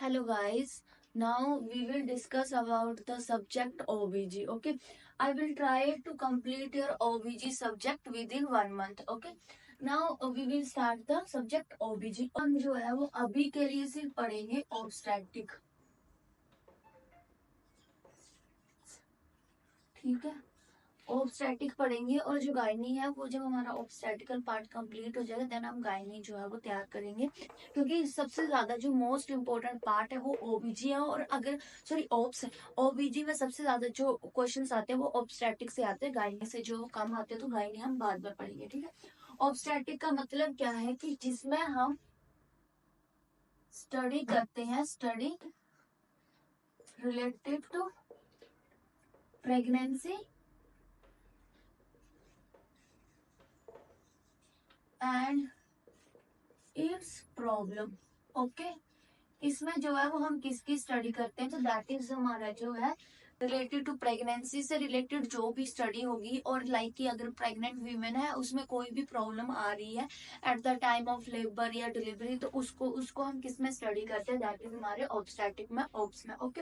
Hello guys, now we will discuss about the subject OBG. Okay, I will try to complete your OBG subject within 1 month. Okay, now we will start the subject OBG. हम जो है वो अभी के लिए सिर्फ पढ़ेंगे obstetric, ठीक है। ऑब्स्टेटिक पढ़ेंगे और जो गायनी है वो जब हमारा ऑब्स्टेटिकल पार्ट कंप्लीट हो जाएगा देन हम गायनी जो है वो तैयार करेंगे, क्योंकि सबसे ज्यादा जो मोस्ट इम्पोर्टेंट पार्ट है वो ओबीजी है। और अगर सॉरी ओबीजी में सबसे ज्यादा जो क्वेश्चंस आते हैं वो ऑब्स्टेटिक से आते हैं, गायनी से जो कम आते हैं तो गायनी हम बाद में पढ़ेंगे, ठीक है। ऑब्स्टेटिक का मतलब क्या है कि जिसमें हम स्टडी करते हैं, study related to pregnancy and its problem. Okay, इसमें जो है वो हम किसकी स्टडी करते हैं, तो दैट इज हमारा जो है रिलेटेड टू प्रेगनेंसी से रिलेटेड जो भी स्टडी होगी। और लाइक कि अगर प्रेग्नेंट वीमेन है उसमें कोई भी प्रॉब्लम आ रही है at the time of labour या डिलीवरी, तो उसको उसको हम किस में स्टडी करते हैं, दैट इज हमारे ऑब्स्टेटिक में, ओब्स में। ओके,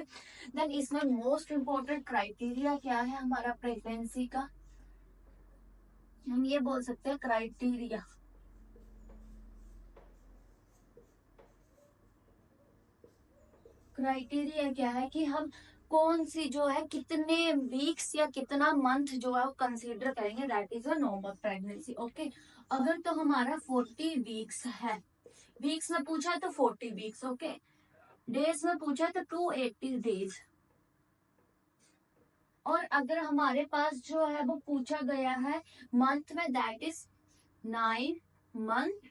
देन इसमें मोस्ट इम्पोर्टेंट क्राइटेरिया क्या है हमारा प्रेगनेंसी का, हम ये बोल सकते हैं क्राइटेरिया। क्राइटेरिया क्या है कि हम कौन सी जो है कितने वीक्स या कितना मंथ जो है वो कंसीडर करेंगे, that is a normal pregnancy. Okay, अगर तो हमारा 40 वीक्स है, वीक्स में पूछा है तो 40 वीक्स, ओके, डेज में पूछा है तो 280 डेज। और अगर हमारे पास जो है वो पूछा गया है मंथ में, that is 9 month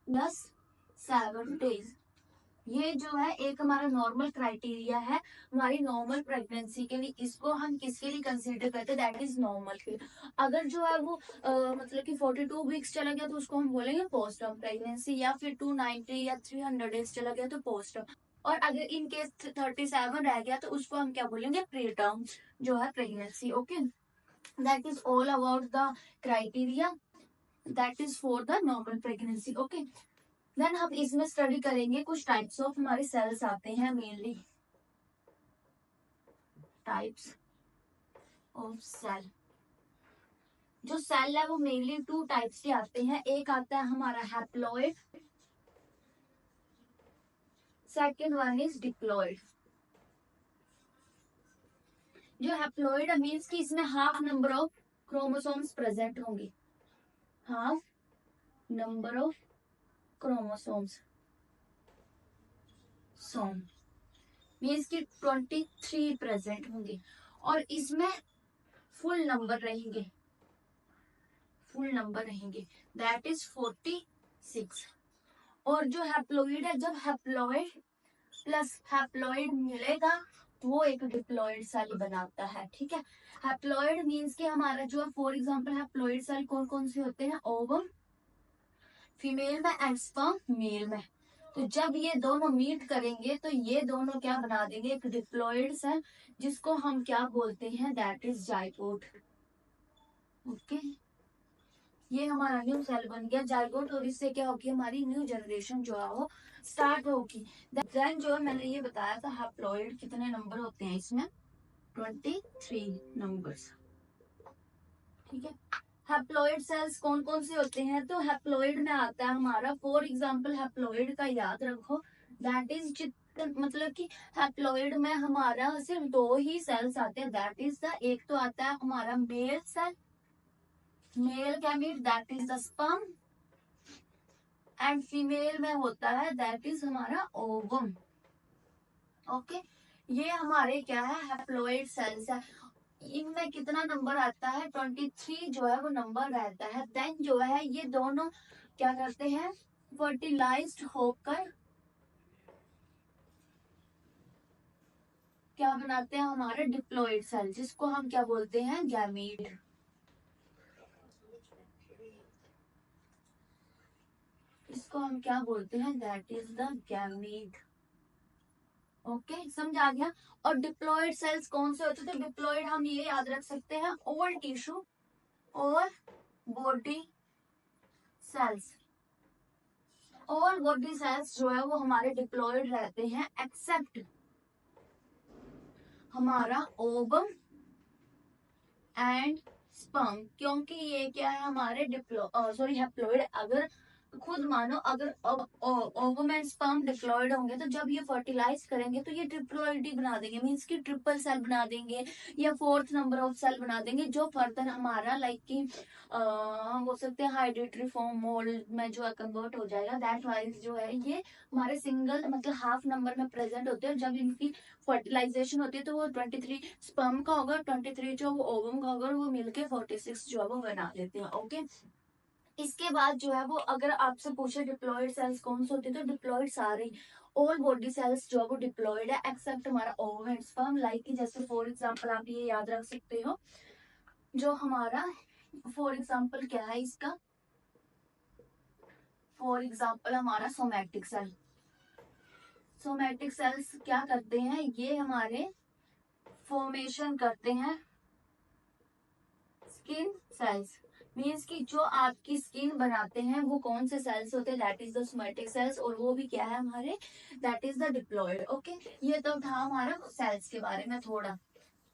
plus 7 days. ये जो है एक हमारा नॉर्मल क्राइटेरिया है हमारी नॉर्मल प्रेगनेंसी के लिए। इसको हम किसके लिए कंसीडर करते हैं, दैट इज नॉर्मल के लिए। अगर जो है वो मतलब कि 42 वीक्स चला गया तो उसको हम बोलेंगे पोस्ट टर्म प्रेगनेंसी, या फिर 290 या 300 डेज चला गया तो पोस्ट टर्म। और अगर इन केस 37 रह गया तो उसको हम क्या बोलेंगे, प्री टर्म जो है pregnancy. Okay, that is all about the criteria that is for the normal pregnancy. Okay, then हम इसमें स्टडी करेंगे कुछ टाइप्स ऑफ हमारे सेल्स आते हैं, मेनली टाइप्स ऑफ सेल। जो सेल है वो मेनली 2 टाइप्स के आते हैं, एक आता है हमारा haploid, second one is diploid. जो हैप्लॉइड मींस कि इसमें half number of chromosomes present होंगे, half number of chromosomes some means कि 23 प्रेजेंट होंगे। और इसमें फुल नंबर रहेंगे, फुल नंबर रहेंगे, दैट इज 46। और जो हैप्लॉइड है, जब हैप्लॉइड प्लस हैप्लॉइड मिलेगा तो वो एक डिप्लॉइड सेल बनाता है, ठीक है। हैप्लॉइड मींस कि हमारा जो है फॉर एग्जांपल हैप्लॉइड सेल कौन कौन से होते हैं, ओवम फीमेल में एंड स्पर्म मेल में। तो जब ये दोनों मीट करेंगे तो ये दोनों क्या बना देंगे, एक डिप्लॉइड सेल, जिसको हम क्या बोलते हैं, दैट इज जाइगोट। ओके, ये हमारा न्यू सेल बन गया जाइगोट, और इससे क्या होगी, हमारी न्यू जनरेशन जो है वो स्टार्ट होगी। देन जो है मैंने ये बताया था हैप्लॉइड कितने नंबर होते हैं इसमें, 23 नंबर्स, ठीक है। हैप्लॉइड सेल्स कौन कौन से होते हैं, तो हैप्लॉइड में आता है हमारा फॉर एग्जांपल हैप्लॉइड का याद रखो, दैट इज मतलब कि हैप्लॉइड में हमारा सिर्फ 2 ही सेल्स आते हैं, दैट इज द एक तो आता है हमारा male cell, male gamete that is the sperm, and female में होता है दैट इज हमारा ओवम। ओके, ये हमारे क्या है, हैप्लॉइड सेल्स है। इनमें कितना नंबर आता है, 23 जो है वो नंबर रहता है। देन जो है ये दोनों क्या करते हैं, फर्टिलाइज्ड होकर क्या बनाते हैं, हमारे डिप्लॉइड सेल, जिसको हम क्या बोलते हैं, गैमीट। इसको हम क्या बोलते हैं, that is the gamete. Okay, समझ आ गया। और डिप्लॉइड सेल्स कौन से होते थे, डिप्लॉइड हम ये याद रख सकते हैं, ऑल टिश्यू और body cells. All body cells जो है वो हमारे डिप्लॉयड रहते हैं एक्सेप्ट हमारा ओवम एंड स्पर्म, क्योंकि ये क्या है हमारे हैप्लॉइड। अगर खुद मानो अगर ओवम एंड स्पर्म डिप्लॉयड होंगे तो जब ये फर्टिलाइज करेंगे तो ये ट्रिप्लॉइड ही बना देंगे, मीन्स की ट्रिपल सेल बना देंगे या फोर्थ नंबर ऑफ सेल बना देंगे, जो फर्दर हमारा लाइक की हम बोल सकते हैं हाइड्रेटरी फॉर्म मोल्ड में जो है कन्वर्ट हो जाएगा। दैट वाइज जो है ये हमारे सिंगल मतलब हाफ नंबर में प्रेजेंट होते हैं। जब इनकी फर्टिलाइजेशन होती है तो वो 23 स्पर्म का होगा, 23 जो वो ओवम का होगा, वो मिलके 46 जो है वो बना देते हैं। ओके, इसके बाद जो है वो अगर आपसे पूछे डिप्लॉयड सेल्स कौन से होते हैं, तो डिप्लॉयड सारे ऑल बॉडी सेल्स जो है वो डिप्लॉयड है एक्सेप्ट हमारा ओवम एंड स्पर्म। लाइक की जैसे फॉर एग्जांपल आप ये याद रख सकते हो, जो हमारा फॉर एग्जांपल क्या है इसका, फॉर एग्जांपल हमारा सोमैटिक सेल। सोमैटिक सेल्स क्या करते हैं, ये हमारे फॉर्मेशन करते हैं स्किन सेल्स, मीन्स कि जो आपकी स्किन बनाते हैं वो कौन से सेल्स होते हैं, that is the somatic cells, और वो भी क्या है हमारे, that is the diploid. Okay, ये तो था हमारा सेल्स के बारे में थोड़ा।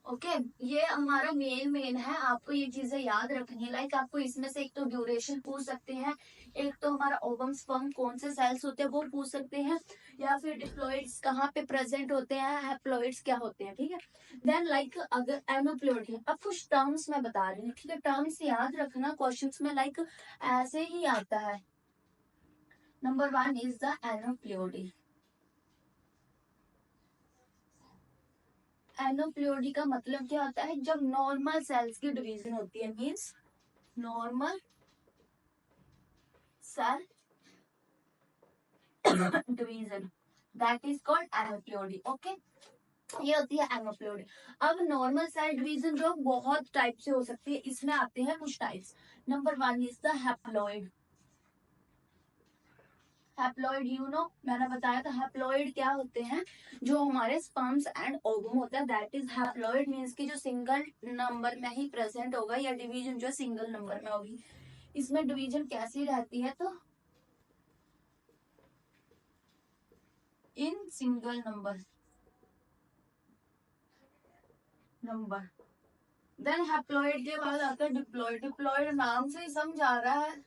ओके, ये हमारा मेन है, आपको ये चीजें याद रखनी है। लाइक आपको इसमें से एक तो ड्यूरेशन पूछ सकते हैं, एक तो हमारा ओवम स्पर्म कौन से सेल्स होते हैं वो पूछ सकते हैं, या फिर डिप्लॉइड्स कहाँ पे प्रेजेंट होते हैं, हैप्लॉइड्स क्या होते हैं। ठीक है, देन लाइक अगर एनोप्लॉइड, अब कुछ टर्म्स मैं बता रही हूँ, ठीक है, टर्म्स याद रखना क्वेश्चंस में लाइक ऐसे ही आता है। Number 1 is the aneuploidy. Aneuploidy का मतलब क्या होता है, जब नॉर्मल सेल्स की डिवीजन होती है, means normal cell division, that is called aneuploidy. Okay, ये होती है एनोप्लॉइडी। अब नॉर्मल सेल डिवीजन जो बहुत टाइप से हो सकती है, इसमें आते हैं कुछ types. Number 1 is the haploid. Haploid you know, मैंने बताया था हैप्लॉइड क्या होते हैं, जो हमारे स्पर्म्स एंड ओवम होता है, दैट इज हैप्लॉइड, मींस की जो सिंगल नंबर में ही प्रेजेंट होगा, या डिवीजन जो सिंगल नंबर में होगी। इसमें डिवीजन कैसी रहती है, तो in single number. Then haploid के बाद आता है डिप्लॉइड। डिप्लॉइड नाम से ही समझ आ रहा है,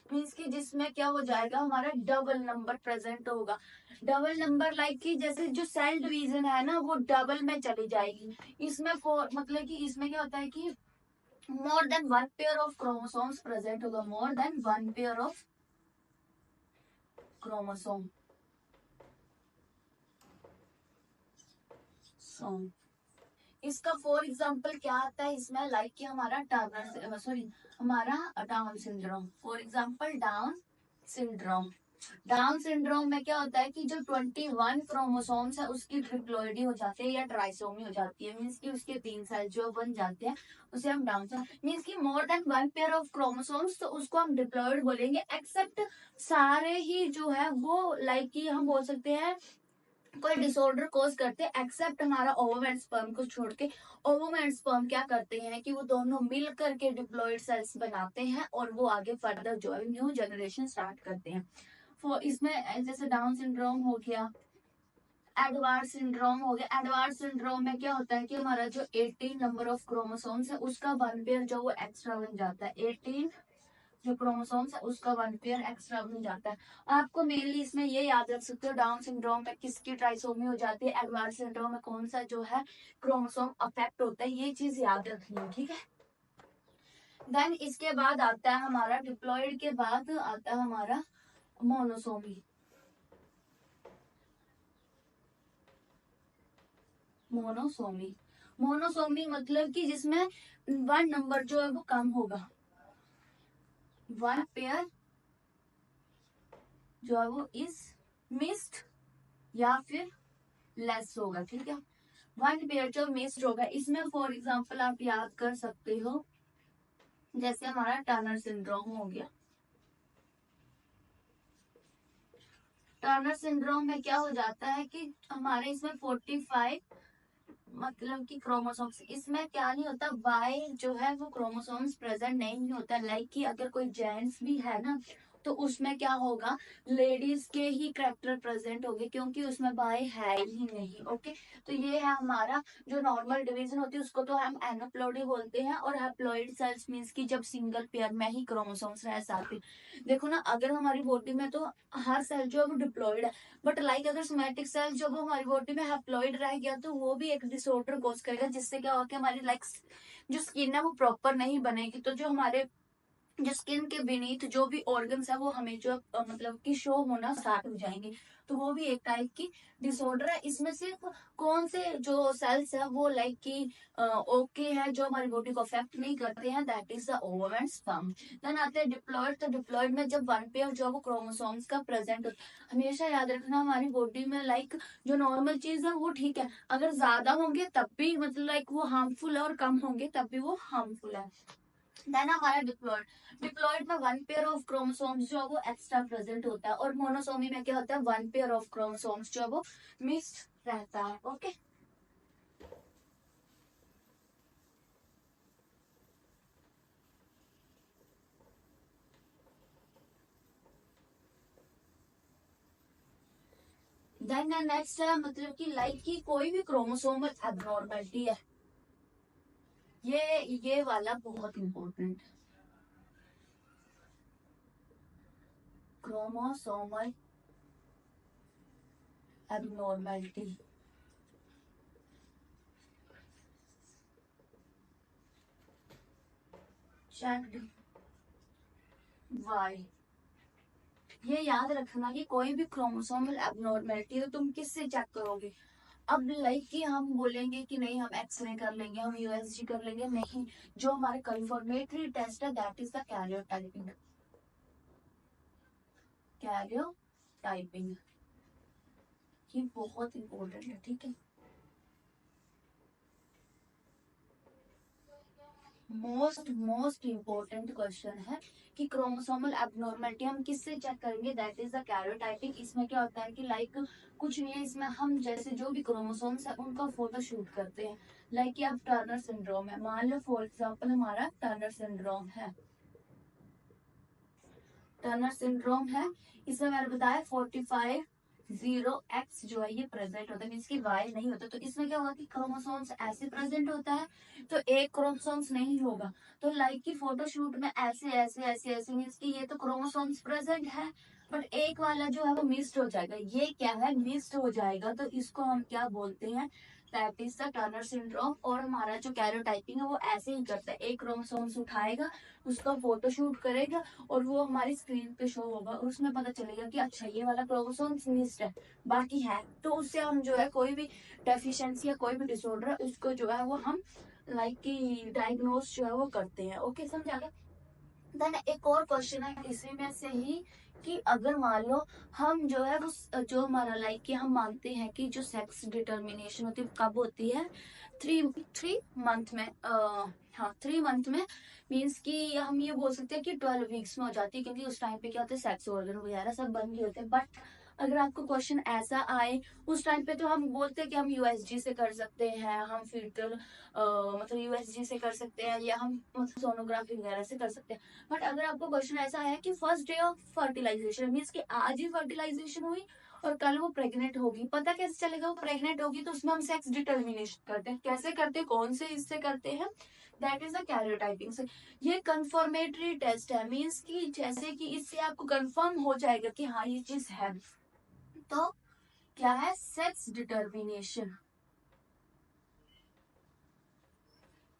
मीन्स की जिसमें क्या हो जाएगा, हमारा डबल नंबर प्रेजेंट होगा। डबल नंबर लाइक की जैसे जो सेल डिवीजन है ना वो डबल में चली जाएगी। इसमें फोर मतलब कि इसमें क्या होता है कि more than one pair of chromosomes present होगा, more than one pair of chromosome. इसका फॉर एग्जाम्पल क्या आता है इसमें, लाइक कि हमारा टर्नर हमारा Down syndrome. For example Down syndrome. Down syndrome में क्या होता है कि जो 21 क्रोमोसोम्स है उसकी ट्रिप्लॉइडी हो जाती है या ट्राइसोमी हो जाती है, मीन्स कि उसके 3 सेल जो बन जाते हैं उसे हम डाउन, मीन्स कि more than one pair of chromosomes, तो उसको हम डिप्लॉइड बोलेंगे। एक्सेप्ट सारे ही जो है वो लाइक कि हम बोल सकते हैं कोई डिसऑर्डर कॉज करते हैं, एक्सेप्ट हमारा ओवम एंड स्पर्म को छोड़ के। ओवम एंड स्पर्म क्या करते हैं कि वो दोनों मिल करके डिप्लॉइड सेल्स बनाते हैं और वो आगे फर्दर जो है न्यू जनरेशन स्टार्ट करते हैं। इसमें जैसे डाउन सिंड्रोम हो गया, एडवार्ड सिंड्रोम हो गया। एडवार्ड सिंड्रोम में क्या होता है कि हमारा जो 18 नंबर ऑफ क्रोमोसोम्स है उसका वन पेयर जो वो एक्स्ट्रा बन जाता है। 18 जो क्रोमोसोम्स है उसका वन पेयर एक्स्ट्रा बन जाता है। आपको मेनली इसमें ये याद रख सकते हो, डाउन सिंड्रोम में किसकी ट्राइसोमी हो जाती है, एडवांस सिंड्रोम में कौन सा जो है क्रोमोसोम अफेक्ट होता है, ये चीज याद रखनी है। ठीक है, देन इसके बाद आता है हमारा डिप्लॉइड के बाद आता है हमारा मोनोसोमी। मोनोसोमी, मोनोसोमी मतलब कि जिसमें वन नंबर जो है वो कम होगा, वन पेयर जो है वो इज मिस्ड या फिर लेस होगा। ठीक है, वन पेयर जो मिस्ड होगा, इसमें फॉर एग्जांपल आप याद कर सकते हो जैसे हमारा टर्नर सिंड्रोम हो गया। टर्नर सिंड्रोम में क्या हो जाता है कि हमारे इसमें 45 मतलब कि क्रोमोसोम्स, इसमें क्या नहीं होता, वाई जो है वो क्रोमोसोम्स प्रेजेंट नहीं होता। लाइक कि अगर कोई जेंट्स भी है ना तो उसमें क्या होगा, लेडीज के ही कैरेक्टर प्रेजेंट होंगे क्योंकि उसमें बॉय है ही नहीं। ओके, तो ये है हमारा जो नॉर्मल डिवीजन होती है उसको तो हम एनोप्लॉइडी बोलते हैं, और हैप्लॉइड सेल्स मींस की जब सिंगल पेयर में ही क्रोमोसोम्स रह जाते। देखो ना, अगर हमारी बॉडी में तो हर सेल जो है वो डिप्लॉइड है, बट लाइक अगर सोमैटिक सेल जो वो हमारी बॉडी में हैप्लॉइड रह गया तो वो भी एक डिसऑर्डर कॉज करेगा, जिससे क्या होगा कि हमारी लाइक जो स्किन है वो प्रॉपर नहीं बनेगी। तो जो हमारे जो स्किन के बीनीथ जो भी ऑर्गन्स है वो हमें जो मतलब कि शो होना स्टार्ट हो जाएंगे। तो वो भी एक टाइप की डिसऑर्डर है। इसमें सिर्फ कौन से जो सेल्स है वो लाइक कि ओके है, जो हमारी बॉडी को अफेक्ट नहीं करते हैं, that is the ovum and sperm. Then आते हैं डिप्लॉइड। तो डिप्लॉइड में जब वन पेयर जो है वो क्रोमोसोम्स का प्रेजेंट होता है। हमेशा याद रखना हमारी बॉडी में लाइक जो नॉर्मल चीज है वो ठीक है, अगर ज्यादा होंगे तब भी मतलब लाइक वो हार्मफुल है, और कम होंगे तब भी वो हार्मफुल है। देन हमारा डिप्लॉइड। डिप्लॉइड में वन पेयर ऑफ क्रोमोसोम्स जो है वो एक्स्ट्रा प्रेजेंट होता है, और मोनोसोमी में क्या होता है, वन पेयर ऑफ क्रोमोसोम्स जो है वो मिक्स्ड रहता है। ओके, देन नेक्स्ट है मतलब कि लाइक की कोई भी क्रोमोसोमल एबनॉर्मेलिटी है, ये वाला बहुत इंपॉर्टेंट है। Chromosomal abnormality check why. ये याद रखना कि कोई भी क्रोमोसोमल एबनॉर्मेलिटी तो तुम किससे चेक करोगे। अब लाइक कि हम बोलेंगे कि नहीं हम एक्सरे कर लेंगे, हम यूएसजी कर लेंगे, नहीं। जो हमारे कंफर्मेटरी टेस्ट है that is the karyotyping. Karyotyping ये बहुत इंपॉर्टेंट है, ठीक है। मोस्ट मोस्ट इम्पोर्टेंट क्वेश्चन है कि क्रोमोसोमल एबनॉर्मेलिटी हम किससे चेक करेंगे, दैट इज द कैरियोटाइपिंग। इसमें क्या होता है कि लाइक कुछ नहीं है, इसमें हम जैसे जो भी क्रोमोसोम्स है उनका फोटो शूट करते हैं। लाइक कि अब टर्नर सिंड्रोम है, मान लो फॉर एग्जांपल हमारा टर्नर सिंड्रोम है। टर्नर सिंड्रोम है, इसमें मैंने बताया 45 0x जो है ये प्रेजेंट होता है, मीन्स की वाई नहीं होता। तो इसमें क्या होगा कि क्रोमोसोम्स ऐसे प्रेजेंट होता है, तो एक क्रोमोसोम्स नहीं होगा। तो लाइक की फोटोशूट में ऐसे ऐसे ऐसे ऐसे मीन्स की ये तो क्रोमोसोम्स प्रेजेंट है, बट एक वाला जो है वो मिस्ड हो जाएगा। ये क्या है, मिस्ड हो जाएगा, तो इसको हम क्या बोलते हैं, that is the Turner syndrome. और हमारा जो कैरियोटाइपिंग है वो ऐसे ही करता है, एक क्रोमोसोम्स उठाएगा, उसका फोटोशूट करेगा, और वो हमारी स्क्रीन पे शो होगा, और उसमें पता चलेगा कि अच्छा ये वाला क्रोमोसोम मिस्ड है, बाकी है। तो उससे हम जो है कोई भी डेफिशिएंसी या कोई भी डिसऑर्डर है उसको जो है वो हम लाइक की डायग्नोस जो है वो करते हैं। ओके, समझ आ गया। देन एक और क्वेश्चन है इसी में से ही कि अगर मान लो हम जो है वो जो हमारा लाइक कि हम मानते हैं कि जो सेक्स डिटर्मिनेशन होती है कब होती है, थ्री थ्री मंथ में हाँ 3 मंथ में। मीन्स कि हम ये बोल सकते हैं कि 12 वीक्स में हो जाती है, क्योंकि उस टाइम पे क्या होता है सेक्स ऑर्गन वगैरह सब बंद ही होते हैं। बट अगर आपको क्वेश्चन ऐसा आए उस टाइम पे, तो हम बोलते हैं कि हम यूएसजी से कर सकते हैं, हम फिल्टर मतलब यूएसजी से कर सकते हैं, या हम मतलब सोनोग्राफी वगैरह से कर सकते हैं। बट अगर आपको क्वेश्चन ऐसा है कि first day of fertilisation means कि आज ही फर्टिलाइजेशन हुई और कल वो प्रेग्नेंट होगी, पता कैसे चलेगा वो प्रेग्नेंट होगी, तो उसमें हम सेक्स डिटर्मिनेशन करते हैं। कैसे करते हैं, कौन से इससे करते हैं, दैट इज द कैरियोटाइपिंग से। ये कंफर्मेटरी टेस्ट है, मीन्स कि जैसे कि इससे आपको कंफर्म हो जाएगा कि हाँ ये चीज है। तो क्या है, सेक्स डिटर्मिनेशन।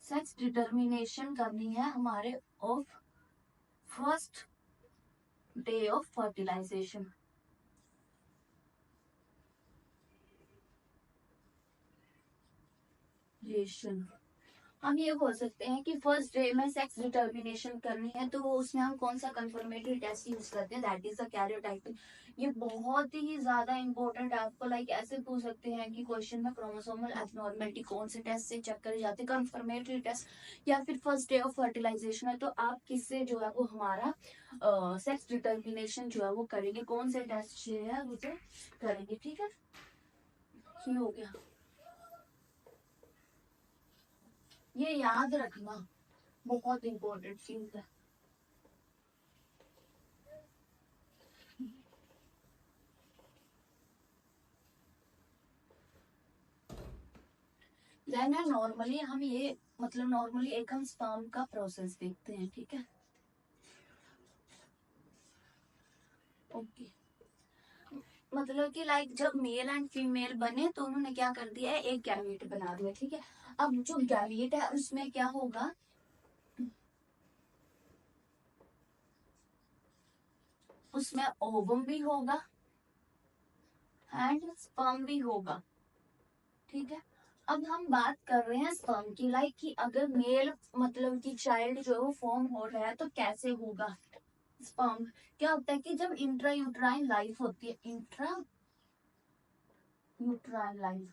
सेक्स डिटर्मिनेशन करनी है हमारे of first day of fertilisation. हम ये बोल सकते हैं कि फर्स्ट डे में सेक्स डिटर्मिनेशन करनी है, तो उसमें हम कौन सा कंफर्मेटरी टेस्ट यूज करते हैं, दैट इज द कैरियोटाइपिंग। ये बहुत ही ज्यादा इंपॉर्टेंट है, आपको लाइक ऐसे पूछ सकते हैं कि क्वेश्चन में क्रोमोसोमल एब्नॉर्मेलिटी कौन से टेस्ट से चेक करे जाते हैं, कंफर्मेटरी टेस्ट या फिर फर्स्ट डे ऑफ फर्टिलाइजेशन है, तो आप किससे जो है वो हमारा सेक्स डिटर्मिनेशन जो है वो करेंगे, कौन से टेस्ट से है उसे करेंगे, ठीक है। ये हो गया, ये याद रखना बहुत इंपॉर्टेंट चीज है। देन है नॉर्मली हम ये मतलब नॉर्मली एक हम स्पर्म का प्रोसेस देखते हैं, ठीक है। ओके, मतलब कि लाइक जब मेल एंड फीमेल बने तो उन्होंने क्या कर दिया है, एक गैमीट बना दिया, ठीक है। अब जो गैमीट है उसमें क्या होगा, उसमें ओवम भी होगा एंड स्पर्म भी होगा, ठीक है। अब हम बात कर रहे हैं स्पर्म की, लाइक कि अगर मेल मतलब कि चाइल्ड जो है वो फॉर्म हो रहा है तो कैसे होगा। स्पर्म क्या होता है कि जब इंट्रा यूट्राइन लाइफ होती है, इंट्रा यूट्राइन लाइफ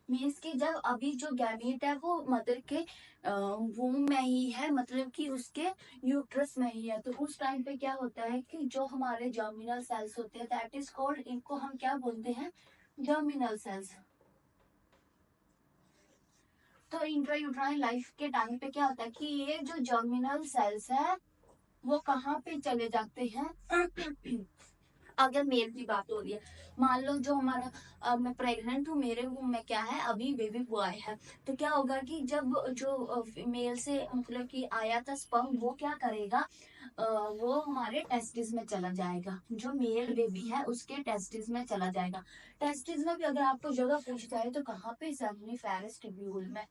मीन्स कि जब अभी जो गैमीट है वो मदर के वूम में ही है, मतलब कि उसके यूट्रस में ही है, तो उस टाइम पे क्या होता है कि जो हमारे जर्मिनल सेल्स होते हैं दैट इज कॉल्ड, इनको हम क्या बोलते हैं, जर्मिनल सेल्स। तो इंट्रायूट्राइन लाइफ के टाइम पे क्या होता है कि ये जो जर्मिनल सेल्स है वो कहाँ पे चले जाते हैं अगर मेल की बात हो रही है, मान लो जो हमारा मैं प्रेग्नेंट हूँ, मेरे womb में क्या है, अभी बेबी बॉय है, तो क्या होगा कि जब जो मेल से मतलब कि आया था स्पर्म, वो क्या करेगा, वो हमारे टेस्टिस में चला जाएगा, जो मेल बेबी है उसके टेस्टिस में चला जाएगा। टेस्टिस में भी अगर आपको जगह पूछ जाए तो कहाँ पे, सेमिनिफेरस ट्यूब्यूल में,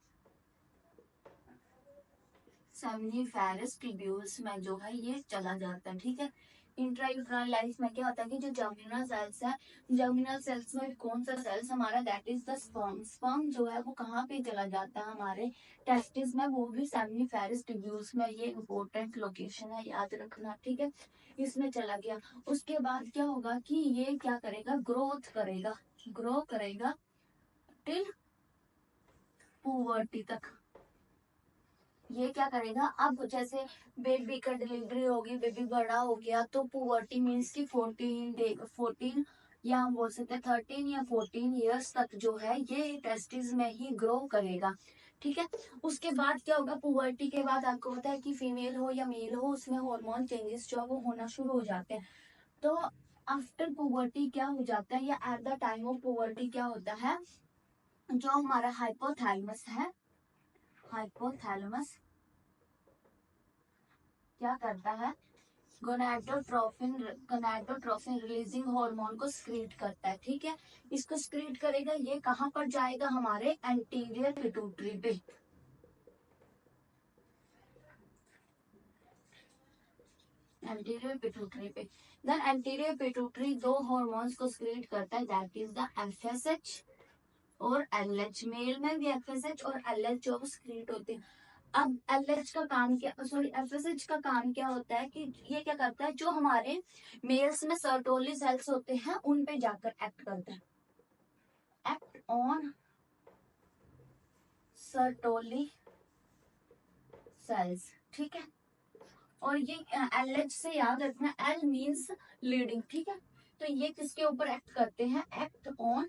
सेमिनिफेरस ट्यूब्यूल्स में जो है ये चला जाता है, ठीक है। इंट्रायूट्राइन लाइफ में क्या होता है कि जो जर्मिनल सेल्स है, जर्मिनल सेल्स में कौन सा सेल्स हमारा, that is the sperm, sperm जो है वो कहाँ पे चला जाता है, हमारे टेस्टिस में, वो भी सेमिनिफेरस ट्यूब्यूल्स में, ये इंपॉर्टेंट लोकेशन है, याद रखना, ठीक है। इसमें चला गया, उसके बाद क्या होगा कि ये क्या करेगा, ग्रोथ करेगा, ग्रो करेगा टिल पुबर्टी तक, ये क्या करेगा, अब जैसे बेबी का डिलीवरी होगी, बेबी बड़ा हो गया, तो पुबर्टी मीन्स की 14 या हम बोल सकते हैं 13 या 14 ईयर्स तक जो है ये टेस्टिस में ही ग्रो करेगा, ठीक है। उसके बाद क्या होगा, पुबर्टी के बाद आपको पता है कि फीमेल हो या मेल हो उसमें हार्मोन चेंजेस जो है वो होना शुरू हो जाते हैं। तो आफ्टर पुबर्टी क्या हो जाता है, या at the time of puberty क्या होता है, जो हमारा हाइपोथैलेमस है, हाइपोथैलेमस क्या करता है, गोनाडोट्रोफिन रिलीजिंग हार्मोन को स्क्रीट करता है, ठीक है। इसको स्क्रीट करेगा, ये कहाँ पर जाएगा, हमारे एंटीरियर पिट्यूटरी पे, एंटीरियर पिट्यूटरी पे। देन एंटीरियर पिट्यूटरी दो हार्मोन्स को स्क्रीट करता है, दैट इज द एफएसएच और एलएच, मेल में भी एफएसएच और एलएच जो स्क्रीट होते हैं। अब एलएच का काम क्या, सॉरी एफएसएच का काम क्या होता है कि ये क्या करता है, जो हमारे मेल्स में सर्टोली सेल्स होते हैं उन पे जाकर एक्ट करता है, एक्ट ऑन सर्टोली सेल्स, ठीक है। और ये एलएच से याद रखना, एल मीन्स लीडिंग, ठीक है। तो ये किसके ऊपर एक्ट करते हैं, act on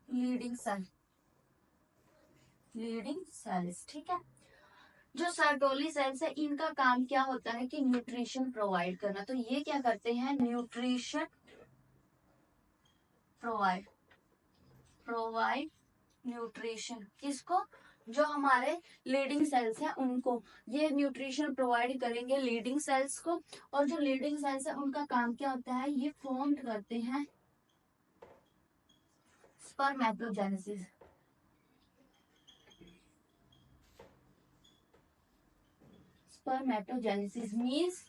leading cell, leading cells, ठीक है। जो सर्टोली सेल्स है इनका काम क्या होता है कि न्यूट्रिशन प्रोवाइड करना, तो ये क्या करते हैं, न्यूट्रिशन प्रोवाइड, प्रोवाइड न्यूट्रिशन किसको, जो हमारे लीडिंग सेल्स हैं उनको, ये न्यूट्रिशन प्रोवाइड करेंगे लीडिंग सेल्स को। और जो लीडिंग सेल्स है उनका काम क्या होता है, ये फॉर्म करते हैं spermatogenesis, spermatogenesis means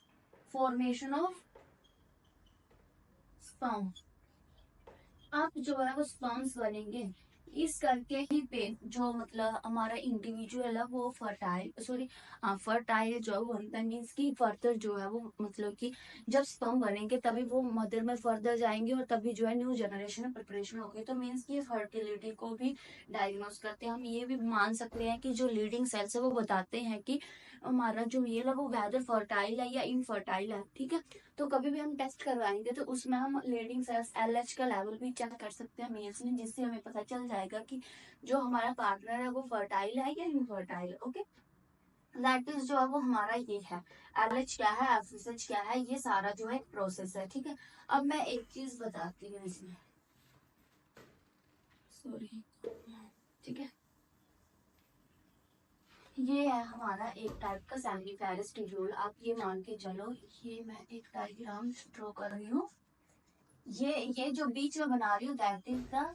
formation of sperm. अब जो है वो स्पर्म्स बनेंगे, इस करके ही पे जो मतलब हमारा इंडिविजुअल है वो फर्टाइल, सॉरी फर्टाइल जो है वो बनता है, मीन्स की फर्दर जो है वो मतलब कि जब स्पर्म बनेंगे तभी वो मदर में फर्दर जाएंगे और तभी जो है न्यू जनरेशन में प्रिपरेशन होगी, तो मीन्स की फर्टिलिटी को भी डायग्नोस करते हैं। हम ये भी मान सकते हैं कि जो लीडिंग सेल्स है वो बताते हैं कि हमारा जो मेल है वो वेदर फर्टाइल है या इनफर्टाइल है, ठीक है। तो कभी भी हम टेस्ट करवाएंगे तो उसमें हम लीडिंग सेल्स एलएच का लेवल भी चेक कर सकते हैं मेल्स में, जिससे हमें पता चल जाएगा कि जो हमारा पार्टनर है वो फर्टाइल है या इनफर्टाइल है, ओके। दैट इज जो है वो हमारा ये है, एलएच क्या है, एफएसएच क्या है, ये सारा जो है एक प्रोसेस है, ठीक है। अब मैं एक चीज बताती हूँ इसमें, सॉरी, ठीक है। ये है हमारा एक टाइप का सेमिनिफेरस ट्यूब्यूल। आप ये मान के चलो, ये मैं एक डायग्राम ड्रॉ कर रही हूँ। ये जो बीच में बना रही हूँ that is the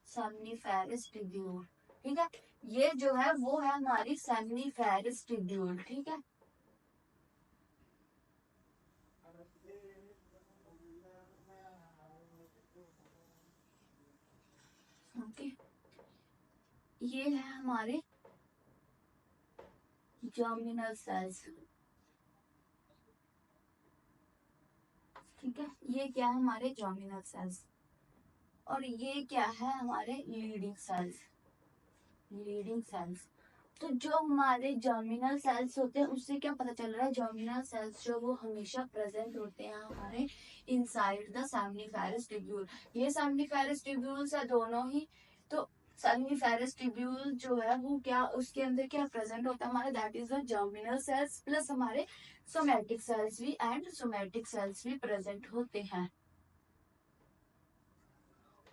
seminiferous tubule, ठीक है। ये जो है वो है हमारी सेमिनिफेरस ट्यूब्यूल, ठीक है। ओके, ये है हमारे जर्मिनल सेल्स, ठीक है। ये क्या है हमारे जर्मिनल सेल्स, और ये क्या है हमारे लीडिंग सेल्स, लीडिंग सेल्स। तो जो हमारे जर्मिनल सेल्स होते हैं उससे क्या पता चल रहा है, जर्मिनल सेल्स जो वो हमेशा प्रेजेंट होते हैं हमारे इनसाइड द सेमिनिफेरस ट्यूब्यूल। ये सेमिनिफेरस ट्यूब्यूल्स है दोनों ही। तो सेमिनिफेरस ट्यूब्यूल जो है वो क्या, उसके अंदर क्या प्रेजेंट होता है हमारे, that is the germinal cells plus हमारे सोमैटिक सेल्स भी एंड सोमैटिक सेल्स भी प्रेजेंट होते हैं।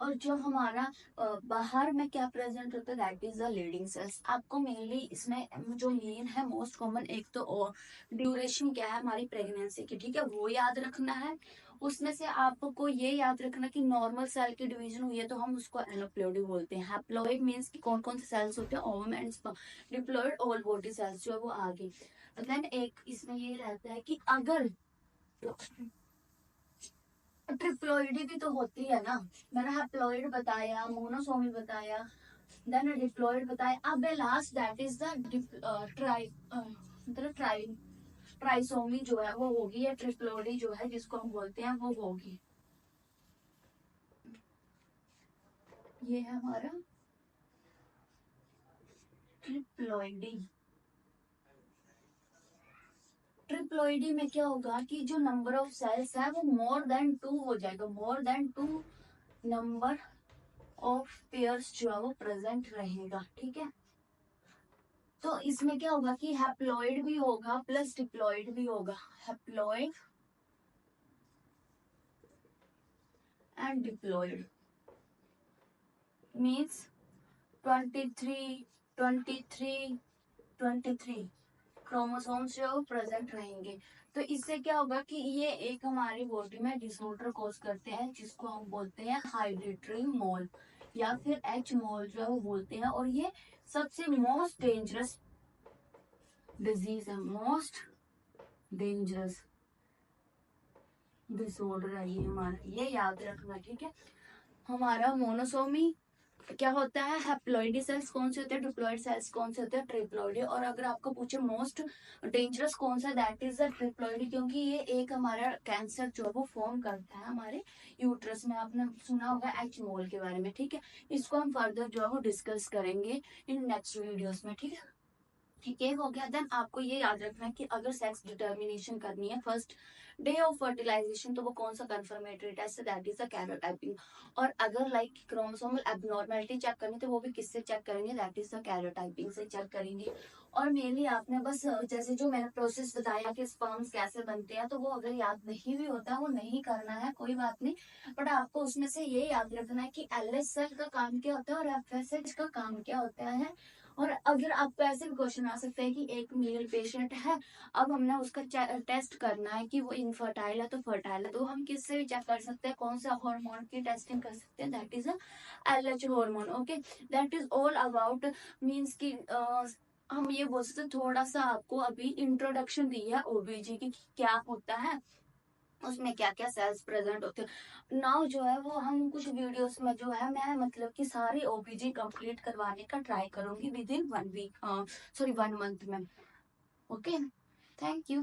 और जो हमारा बाहर में क्या प्रेजेंट होता है, that is the leading cells. आपको मेनली इसमें जो मेन है मोस्ट कॉमन, एक तो और ड्यूरेशन क्या है हमारी प्रेगनेंसी की, ठीक है, वो याद रखना है। उसमें से आपको ये याद रखना कि नॉर्मल सेल की डिवीजन हुई है तो हम उसको एनोप्लॉइडी बोलते हैं। हैप्लॉइड मीन्स कि कौन कौन से सेल्स होते हैं, ovum and sperm. Diploid all body cells जो है वो आगे। देन एक इसमें ये रहता है कि अगर ट्रिप्लोइडी भी तो होती है ना, मैंने हैप्लॉइड बताया, मोनोसोमी बताया, देन डिप्लॉइड बताया, अब last that is the try try trisomy जो है वो होगी, या ट्रिप्लोइडी जो है जिसको हम बोलते हैं वो होगी। ये है हमारा ट्रिप्लोइडी। ट्रिप्लोइडी में क्या होगा कि जो नंबर ऑफ सेल्स है वो मोर देन 2 हो जाएगा, more than 2 number of pairs जो है वो प्रेजेंट रहेगा, ठीक है। तो इसमें क्या होगा कि हैप्लॉइड भी होगा प्लस डिप्लॉइड भी होगा, haploid and diploid means 23 23 23 chromosomes जो प्रेजेंट रहेंगे। तो इससे क्या होगा कि ये एक हमारी बॉडी में डिसऑर्डर कॉज करते हैं जिसको हम बोलते हैं हाइड्रेटरी मोल या फिर एच मोल जो है वो बोलते हैं। और ये सबसे मोस्ट डेंजरस डिजीज है, मोस्ट डेंजरस डिसऑर्डर है ये हमारा, ये याद रखना, ठीक है। हमारा मोनोसोमी क्या होता है, हैप्लॉइडी सेल्स कौन से होते हैं, डिप्लॉइड सेल्स कौन से होते हैं, ट्रिप्लॉइडी। और अगर आपको पूछे मोस्ट डेंजरस कौन सा, दैट इज द ट्रिप्लॉइडी, क्योंकि ये एक हमारा कैंसर जो है वो फॉर्म करता है हमारे यूट्रस में। आपने सुना होगा एच मोल के बारे में, ठीक है। इसको हम फर्दर जो है वो डिस्कस करेंगे इन नेक्स्ट वीडियोस में, ठीक है। ठीक है, हो गया। देन आपको ये याद रखना है कि अगर सेक्स डिटर्मिनेशन करनी है फर्स्ट डे ऑफ फर्टिलाइजेशन तो वो कौन सा कंफर्मेटरी टेस्ट है, दैट इज द कैरियोटाइपिंग। और अगर लाइक क्रोमोसोमल एबनॉर्मेलिटी चेक करनी तो वो भी किससे चेक करेंगे, दैट इज द कैरियोटाइपिंग से चेक करेंगे। और मेनली आपने बस जैसे जो मैंने प्रोसेस बताया कि स्पर्म्स कैसे बनते हैं, तो वो अगर याद नहीं भी होता वो नहीं करना है, कोई बात नहीं। बट आपको उसमें से ये याद रखना है कि एलएच सेल का काम क्या होता है और एफएसएच का काम क्या होता है। और अगर आपको ऐसे भी क्वेश्चन आ सकते हैं कि एक मेल पेशेंट है, अब हमने उसका टेस्ट करना है कि वो इनफर्टाइल है तो फर्टाइल है, तो हम किससे भी चेक कर सकते हैं, कौन सा हार्मोन की टेस्टिंग कर सकते हैं, that is LH hormone. Okay, that is all about means की हम ये बोल सकते थोड़ा सा आपको अभी इंट्रोडक्शन दी है ओबीजी की क्या होता है, उसमें क्या क्या सेल्स प्रेजेंट होते हैं। नाउ जो है वो हम कुछ वीडियोस में जो है मैं मतलब कि सारी ओबीजी कंप्लीट करवाने का ट्राई करूंगी within 1 week, sorry 1 month में। Okay, thank you.